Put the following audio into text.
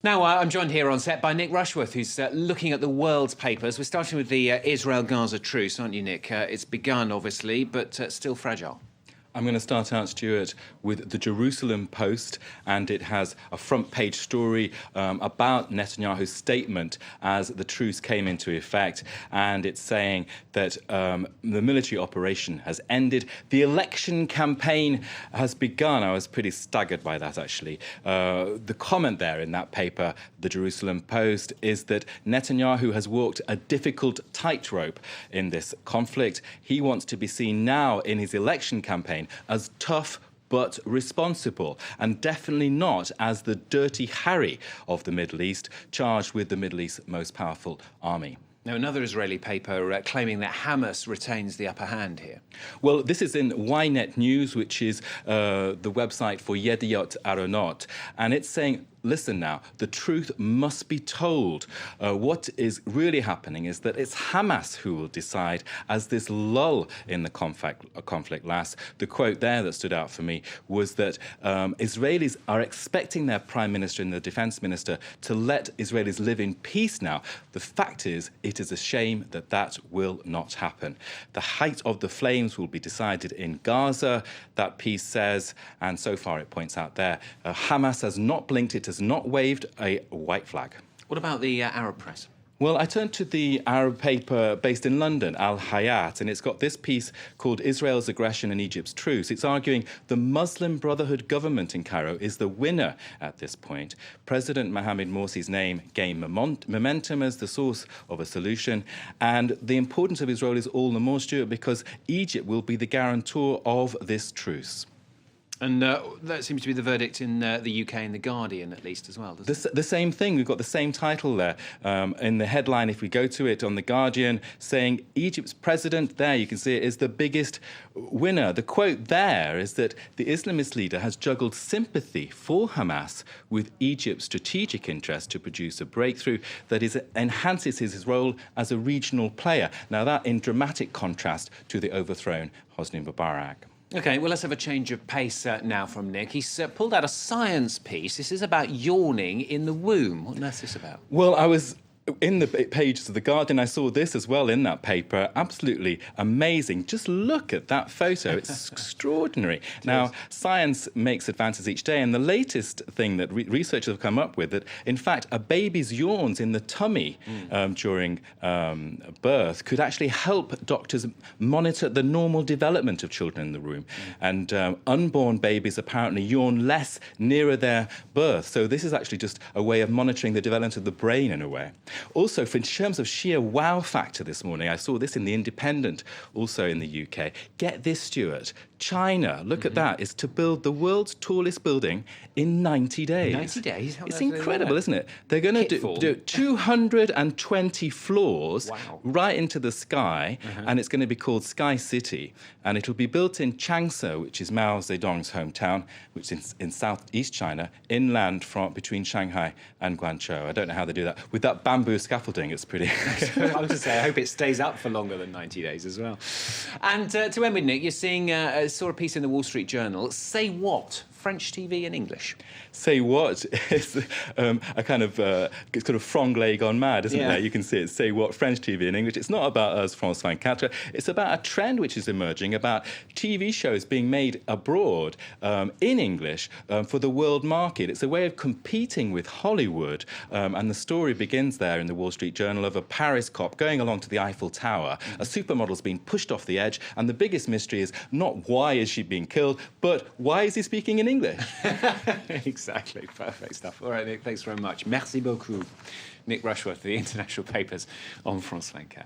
Now, I'm joined here on set by Nick Rushworth, who's looking at the world's papers. We're starting with the Israel-Gaza truce, aren't you, Nick? It's begun, obviously, but still fragile. I'm going to start out, Stuart, with the Jerusalem Post, and it has a front-page story about Netanyahu's statement as the truce came into effect, and it's saying that the military operation has ended. The election campaign has begun. I was pretty staggered by that, actually. The comment there in that paper, the Jerusalem Post, is that Netanyahu has walked a difficult tightrope in this conflict. He wants to be seen now in his election campaign as tough but responsible, and definitely not as the dirty Harry of the Middle East, charged with the Middle East's most powerful army. Now, another Israeli paper claiming that Hamas retains the upper hand here. Well, this is in Ynet News, which is the website for Yediot Aronot, and it's saying, listen now, the truth must be told. What is really happening is that it's Hamas who will decide as this lull in the conflict lasts. The quote there that stood out for me was that Israelis are expecting their prime minister and the defense minister to let Israelis live in peace now. The fact is, it is a shame that that will not happen. The height of the flames will be decided in Gaza, that piece says, and so far it points out there, Hamas has not blinked, it has not waved a white flag. What about the Arab press? Well, I turned to the Arab paper based in London, Al Hayat, and it's got this piece called Israel's Aggression and Egypt's Truce. It's arguing the Muslim Brotherhood government in Cairo is the winner at this point. President Mohamed Morsi's name gained momentum as the source of a solution, and the importance of Israel is all the more, Stuart, because Egypt will be the guarantor of this truce. And that seems to be the verdict in the UK and The Guardian, at least, as well, doesn't it? The same thing. We've got the same title there. In the headline, if we go to it on The Guardian, saying Egypt's president, there you can see it, is the biggest winner. The quote there is that the Islamist leader has juggled sympathy for Hamas with Egypt's strategic interest to produce a breakthrough that enhances his role as a regional player. Now, that in dramatic contrast to the overthrown Hosni Mubarak. OK, well, let's have a change of pace now from Nick. He's pulled out a science piece. This is about yawning in the womb. What on earth is this about? Well, I was in the pages of The Guardian, I saw this as well in that paper. Absolutely amazing. Just look at that photo. It's extraordinary. Now, science makes advances each day, and the latest thing that researchers have come up with, that, in fact, a baby's yawns in the tummy during birth could actually help doctors monitor the normal development of children in the womb. And unborn babies apparently yawn less nearer their birth. So this is actually just a way of monitoring the development of the brain in a way. Also, in terms of sheer wow factor this morning, I saw this in The Independent, also in the UK. Get this, Stuart. China, look at that, is to build the world's tallest building in 90 days. 90 days? It's incredible, isn't it? They're going to do 220 floors right into the sky, and it's going to be called Sky City. And it'll be built in Changsha, which is Mao Zedong's hometown, which is in southeast China, inland from between Shanghai and Guangzhou. I don't know how they do that. With that bamboo scaffolding, it's pretty... I was going to say, I hope it stays up for longer than 90 days as well. And to end with, Nick, you're seeing... I saw a piece in the Wall Street Journal. Say what? French TV in English. Say what? It's a kind of franglais gone mad, isn't it? You can see it. Say what? French TV in English. It's not about us, France 24. It's about a trend which is emerging about TV shows being made abroad in English for the world market. It's a way of competing with Hollywood. And the story begins there in the Wall Street Journal of a Paris cop going along to the Eiffel Tower. A supermodel's been pushed off the edge, and the biggest mystery is not why is she being killed, but why is he speaking in English? Exactly. Perfect stuff. All right, Nick, thanks very much. Merci beaucoup. Nick Rushworth, the International Papers on France 24.